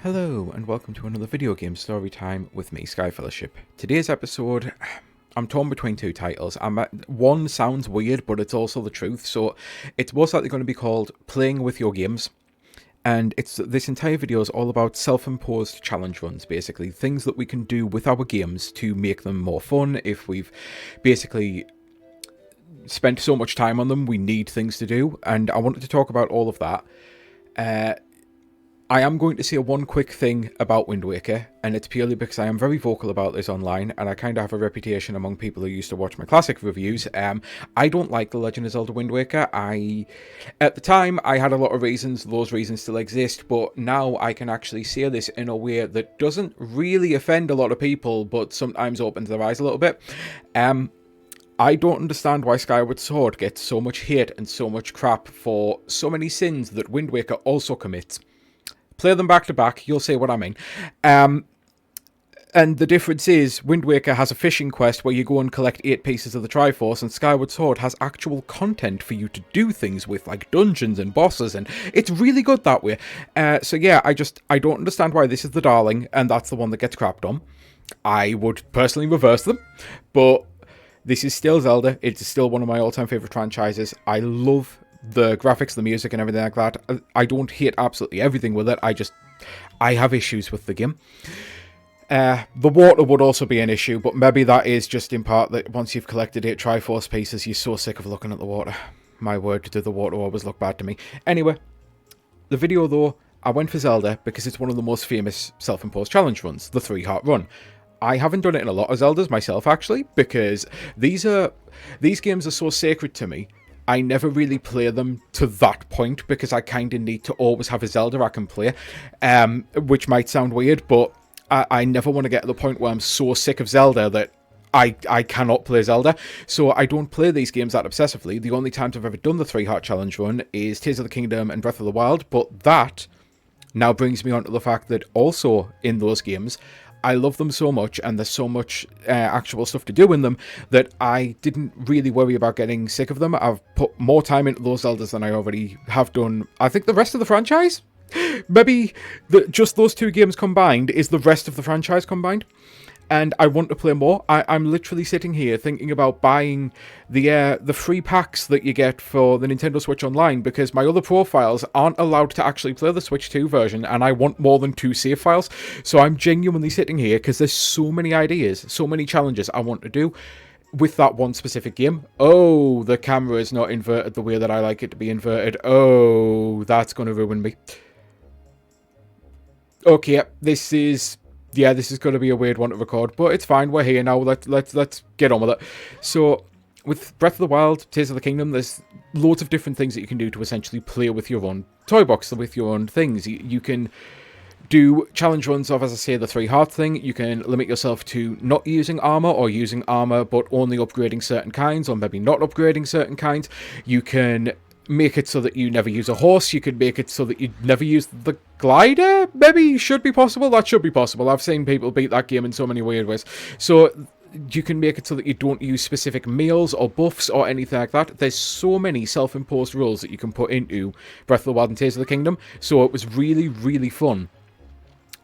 Hello and welcome to another video game story time with me, Sky Fellowship. Today's episode, I'm torn between two titles. One sounds weird, but it's also the truth. So it's most likely going to be called Playing With Your Games. And this entire video is all about self-imposed challenge runs, basically. Things that we can do with our games to make them more fun. If we've basically spent so much time on them, we need things to do. And I wanted to talk about all of that. I am going to say one quick thing about Wind Waker, and it's purely because I am very vocal about this online, and I kind of have a reputation among people who used to watch my classic reviews. I don't like The Legend of Zelda Wind Waker. At the time, I had a lot of reasons. Those reasons still exist, but now I can actually say this in a way that doesn't really offend a lot of people, but sometimes opens their eyes a little bit. I don't understand why Skyward Sword gets so much hate and so much crap for so many sins that Wind Waker also commits. Play them back to back, you'll see what I mean. And the difference is, Wind Waker has a fishing quest where you go and collect 8 pieces of the Triforce, and Skyward Sword has actual content for you to do things with, like dungeons and bosses, and it's really good that way. So yeah, I don't understand why this is the darling, and that's the one that gets crapped on. I would personally reverse them, but this is still Zelda. It's still one of my all-time favourite franchises. I love the graphics, the music, and everything like that. I don't hate absolutely everything with it. I have issues with the game. The water would also be an issue, but maybe that is just in part that once you've collected 8 Triforce pieces, you're so sick of looking at the water. My word, did the water always look bad to me. Anyway, the video though, I went for Zelda because it's one of the most famous self-imposed challenge runs, the 3-heart run. I haven't done it in a lot of Zeldas myself, actually, because these games are so sacred to me. I never really play them to that point because I kind of need to always have a Zelda I can play, which might sound weird, but I never want to get to the point where I'm so sick of Zelda that I cannot play Zelda. So I don't play these games that obsessively. The only times I've ever done the 3-heart challenge run is Tears of the Kingdom and Breath of the Wild, but that now brings me on to the fact that also in those games, I love them so much, and there's so much actual stuff to do in them that I didn't really worry about getting sick of them. I've put more time into those Zeldas than I already have done, I think, the rest of the franchise. Maybe just those 2 games combined is the rest of the franchise combined. And I want to play more. I'm literally sitting here thinking about buying the free packs that you get for the Nintendo Switch Online, because my other profiles aren't allowed to actually play the Switch 2 version, and I want more than 2 save files. So I'm genuinely sitting here because there's so many ideas, so many challenges I want to do with that one specific game. Oh, the camera is not inverted the way that I like it to be inverted. Oh, that's going to ruin me. Okay, this is going to be a weird one to record, but it's fine. We're here now. Let's get on with it. So, with Breath of the Wild, Tears of the Kingdom, there's loads of different things that you can do to essentially play with your own toy box, with your own things. You can do challenge runs of, as I say, the 3-heart thing. You can limit yourself to not using armor, or using armor but only upgrading certain kinds, or maybe not upgrading certain kinds. You can make it so that you never use a horse. You could make it so that you never use the glider. Maybe should be possible. That should be possible. I've seen people beat that game in so many weird ways. So you can make it so that you don't use specific meals or buffs or anything like that. There's so many self-imposed rules that you can put into Breath of the Wild and Tears of the Kingdom. So it was really, really fun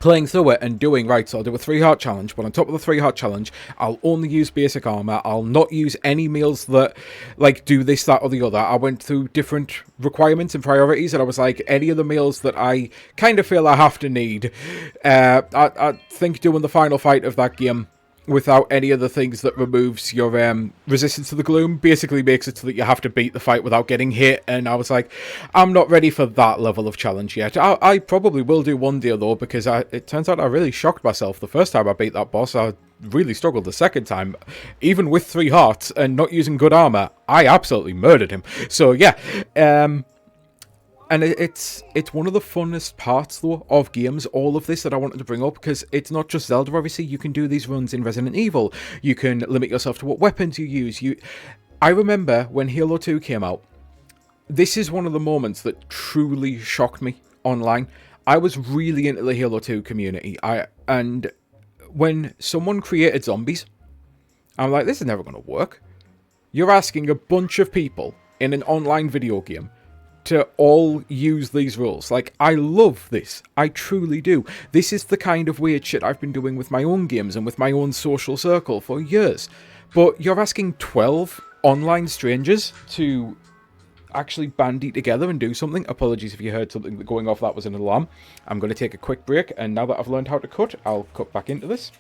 playing through it and doing, right, so I'll do a 3-heart challenge, but on top of the 3-heart challenge, I'll only use basic armor. I'll not use any meals that, like, do this, that, or the other. I went through different requirements and priorities, and I was like, any of the meals that I kind of feel I have to need. I think doing the final fight of that game without any of the things that removes your resistance to the gloom basically makes it so that you have to beat the fight without getting hit, and I was like, I'm not ready for that level of challenge yet. I probably will do one day though, because it turns out I really shocked myself the first time I beat that boss. I really struggled the second time, even with 3 hearts and not using good armor. I absolutely murdered him. So yeah, and it's one of the funnest parts, though, of games, all of this that I wanted to bring up, because it's not just Zelda, obviously. You can do these runs in Resident Evil. You can limit yourself to what weapons you use. I remember when Halo 2 came out, this is one of the moments that truly shocked me online. I was really into the Halo 2 community. And when someone created zombies, I'm like, this is never going to work. You're asking a bunch of people in an online video game to all use these rules. Like, I love this. I truly do. This is the kind of weird shit I've been doing with my own games and with my own social circle for years. But you're asking 12 online strangers to actually bandy together and do something. Apologies if you heard something going off, that was an alarm. I'm going to take a quick break, and now that I've learned how to cut, I'll cut back into this.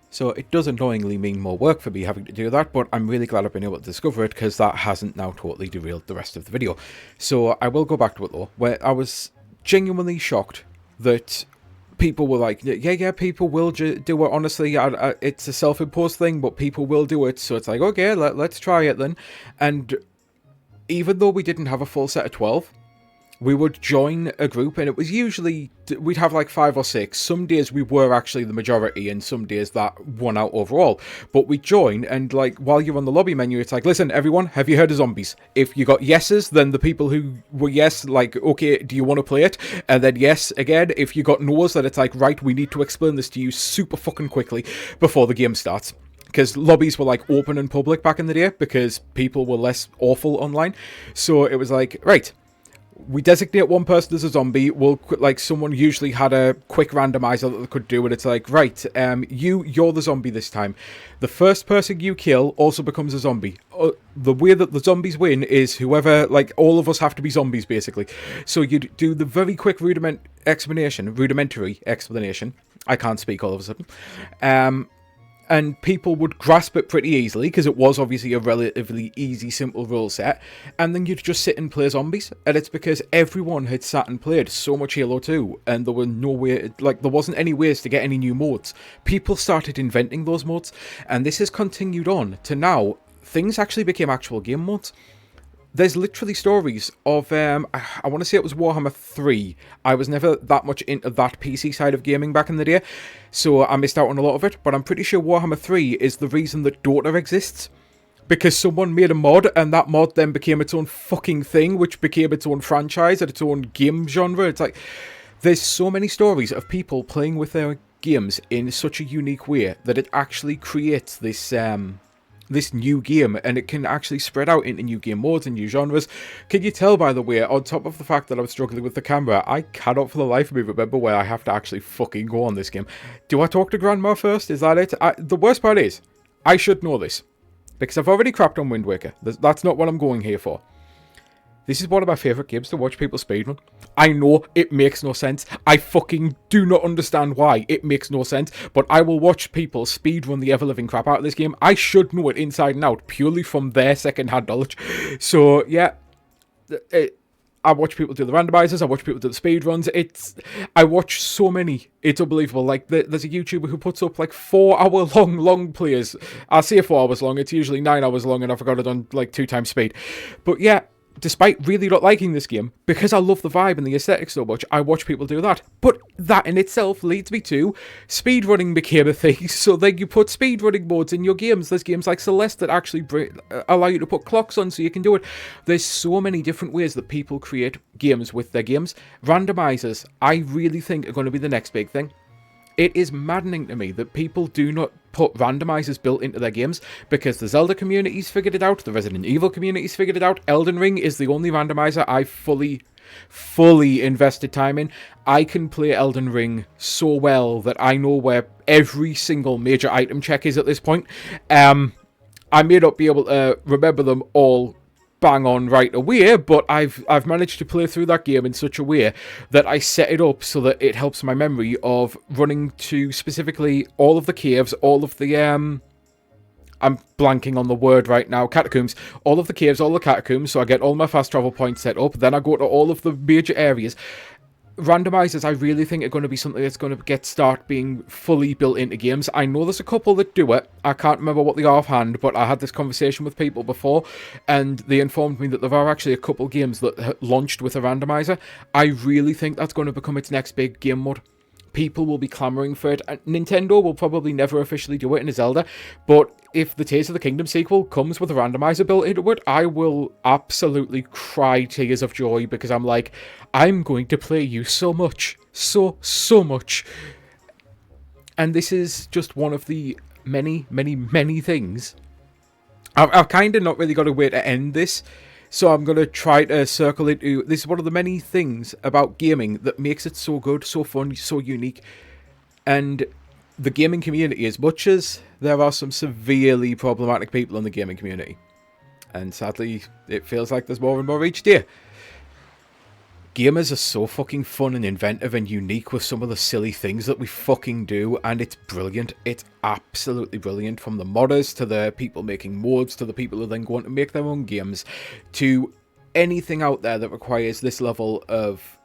So it does annoyingly mean more work for me having to do that, but I'm really glad I've been able to discover it, because that hasn't now totally derailed the rest of the video. So I will go back to it though, where I was genuinely shocked that people were like, yeah, people will do it, honestly, it's a self-imposed thing, but people will do it, so it's like, okay, let's try it then. And even though we didn't have a full set of 12, we would join a group, and it was usually, we'd have like 5 or 6. Some days we were actually the majority, and some days that won out overall. But we join, and like, while you're on the lobby menu, it's like, listen, everyone, have you heard of zombies? If you got yeses, then the people who were yes, like, okay, do you want to play it? And then yes, again, if you got no's, then it's like, right, we need to explain this to you super fucking quickly before the game starts. Because lobbies were like open and public back in the day, because people were less awful online. So it was like, right, we designate one person as a zombie. We'll, like, someone usually had a quick randomizer that they could do, and it's like, right, you're the zombie this time. The first person you kill also becomes a zombie. The way that the zombies win is whoever, like, all of us have to be zombies, basically. So you do the very quick rudimentary explanation. I can't speak all of a sudden. And people would grasp it pretty easily, because it was obviously a relatively easy, simple rule set. And then you'd just sit and play zombies. And it's because everyone had sat and played so much Halo 2, and there were no way, like, there wasn't any ways to get any new modes. People started inventing those modes, and this has continued on to now. Things actually became actual game modes. There's literally stories of, I want to say it was Warhammer 3. I was never that much into that PC side of gaming back in the day, so I missed out on a lot of it, but I'm pretty sure Warhammer 3 is the reason that Dota exists. Because someone made a mod, and that mod then became its own fucking thing, which became its own franchise and its own game genre. It's like, there's so many stories of people playing with their games in such a unique way that it actually creates this new game, and it can actually spread out into new game modes and new genres. Can you tell, by the way, on top of the fact that I was struggling with the camera, I cannot for the life of me remember where I have to actually fucking go on this game. Do I talk to Grandma first? Is that it? The worst part is, I should know this, because I've already crapped on Wind Waker. That's not what I'm going here for. This is one of my favourite games to watch people speedrun. I know it makes no sense. I fucking do not understand why it makes no sense, but I will watch people speedrun the ever-living crap out of this game. I should know it inside and out, purely from their second-hand knowledge. So, yeah, I watch people do the randomizers, I watch people do the speedruns. I watch so many. It's unbelievable. Like, there's a YouTuber who puts up, like, 4-hour long plays. I say 4 hours long, it's usually 9 hours long, and I forgot it on, like, 2 times speed. But, yeah, despite really not liking this game, because I love the vibe and the aesthetic so much, I watch people do that. But that in itself leads me to speedrunning became a thing, so then you put speedrunning modes in your games. There's games like Celeste that actually allow you to put clocks on so you can do it. There's so many different ways that people create games with their games. Randomizers, I really think, are going to be the next big thing. It is maddening to me that people do not put randomizers built into their games, because the Zelda community's figured it out, the Resident Evil community's figured it out. Elden Ring is the only randomizer I fully invested time in. I can play Elden Ring so well that I know where every single major item check is at this point. I may not be able to remember them all bang on right away, but I've managed to play through that game in such a way that I set it up so that it helps my memory of running to specifically all of the caves, all of the I'm blanking on the word right now, catacombs, all of the caves, all the catacombs, so I get all my fast travel points set up, then I go to all of the major areas. Randomizers, I really think, are going to be something that's going to start being fully built into games. I know there's a couple that do it. I can't remember what they are offhand, but I had this conversation with people before, and they informed me that there are actually a couple games that launched with a randomizer. I really think that's going to become its next big game mode. People will be clamoring for it. Nintendo will probably never officially do it in a Zelda, but if the Tears of the Kingdom sequel comes with a randomizer built into it, I will absolutely cry tears of joy, because I'm like, I'm going to play you so much. So much. And this is just one of the many things. I've kind of not really got a way to end this, So I'm going to try to circle into... This is one of the many things about gaming that makes it so good, so fun, so unique. And the gaming community, as much as there are some severely problematic people in the gaming community, and sadly it feels like there's more and more each day, gamers are so fucking fun and inventive and unique with some of the silly things that we fucking do, and it's brilliant. It's absolutely brilliant, from the modders to the people making mods to the people who then go on to make their own games to anything out there that requires this level of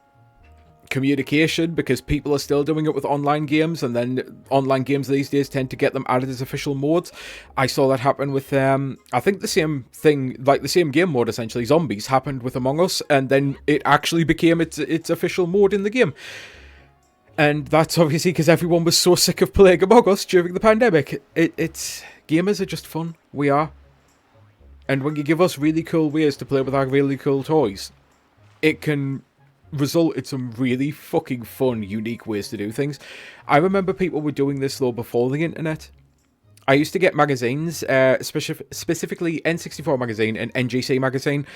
communication, because people are still doing it with online games, and then online games these days tend to get them added as official modes. I saw that happen with I think the same thing, like the same game mode essentially, Zombies, happened with Among Us, and then it actually became its official mode in the game. And that's obviously because everyone was so sick of playing Among Us during the pandemic. It's gamers are just fun. We are. And when you give us really cool ways to play with our really cool toys, it can result in some really fucking fun, unique ways to do things. I remember people were doing this though before the internet. I used to get magazines, specifically N64 magazine and NGC magazine,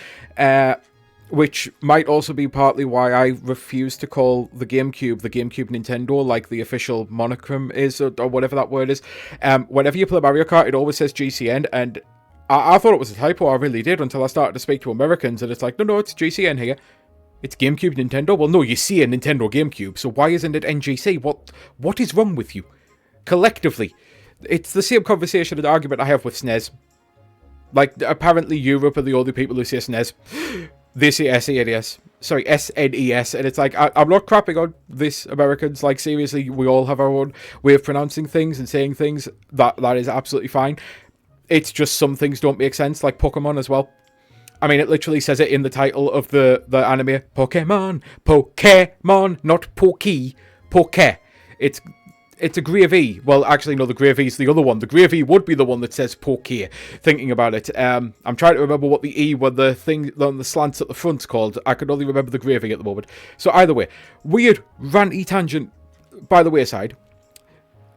which might also be partly why I refuse to call the GameCube Nintendo, like the official monochrome is, or whatever that word is. Whenever you play Mario Kart, it always says GCN, and I thought it was a typo, I really did, until I started to speak to Americans, and it's like, no, it's GCN here. It's GameCube Nintendo? Well, no, you see a Nintendo GameCube, so why isn't it NGC? What is wrong with you? Collectively. It's the same conversation and argument I have with SNES. Like, apparently Europe are the only people who say SNES. They say SNES. Sorry, SNES. And it's like, I'm not crapping on this, Americans. Like, seriously, we all have our own way of pronouncing things and saying things. That is absolutely fine. It's just some things don't make sense, like Pokemon as well. I mean, it literally says it in the title of the anime. Pokemon. Pokemon, not Poke. Poke. It's a Grave E. Well, actually, no, the Grave E is the other one. The Grave E would be the one that says Poke, thinking about it. I'm trying to remember what the E, when the thing on the slants at the front's called. I can only remember the Grave E at the moment. So either way, weird, ranty tangent by the wayside.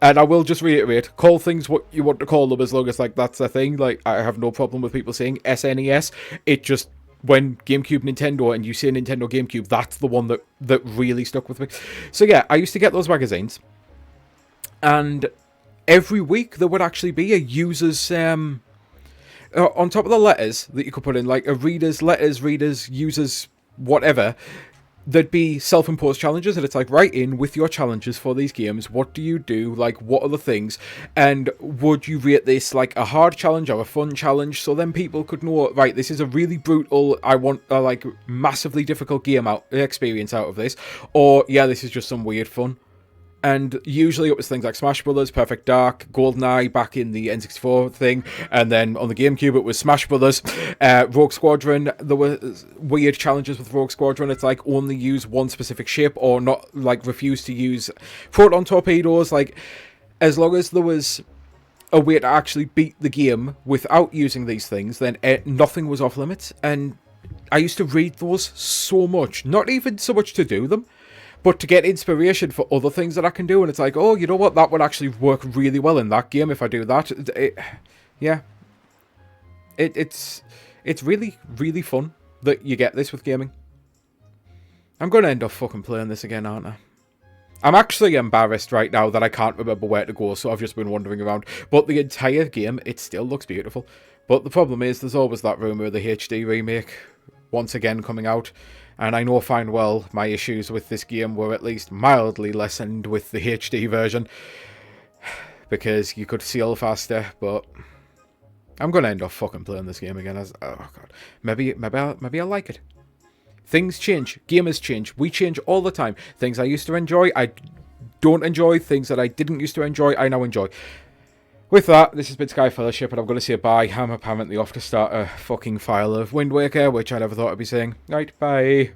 And I will just reiterate, call things what you want to call them, as long as, like, that's a thing. Like, I have no problem with people saying SNES. It just, when GameCube Nintendo and you say Nintendo GameCube, that's the one that really stuck with me. So yeah, I used to get those magazines. And every week there would actually be a user's, on top of the letters that you could put in, like a reader's letters, readers, users, whatever, there'd be self-imposed challenges, and it's like, write in with your challenges for these games. What do you do? Like, what are the things? And would you rate this like a hard challenge or a fun challenge? So then people could know, right, this is a really brutal, I want a like massively difficult game experience out of this, or yeah, this is just some weird fun. And usually it was things like Smash Brothers, Perfect Dark, GoldenEye back in the N64 thing, and then on the GameCube it was Smash Brothers, Rogue Squadron. There were weird challenges with Rogue Squadron. It's like only use one specific ship, or not, like refuse to use proton torpedoes. Like, as long as there was a way to actually beat the game without using these things, then nothing was off limits. And I used to read those so much, not even so much to do them, but to get inspiration for other things that I can do. And it's like, oh, you know what? That would actually work really well in that game if I do that. It's really, really fun that you get this with gaming. I'm going to end up fucking playing this again, aren't I? I'm actually embarrassed right now that I can't remember where to go, so I've just been wandering around. But the entire game, it still looks beautiful. But the problem is, there's always that rumour of the HD remake once again coming out. And I know fine well my issues with this game were at least mildly lessened with the HD version, because you could seal faster. But I'm gonna end up fucking playing this game again. Oh god, maybe I'll like it. Things change, gamers change, we change all the time. Things I used to enjoy, I don't enjoy. Things that I didn't used to enjoy, I now enjoy. With that, this has been Sky Fellowship, and I'm going to say bye. I'm apparently off to start a fucking file of Wind Waker, which I never thought I'd be saying. Right, bye.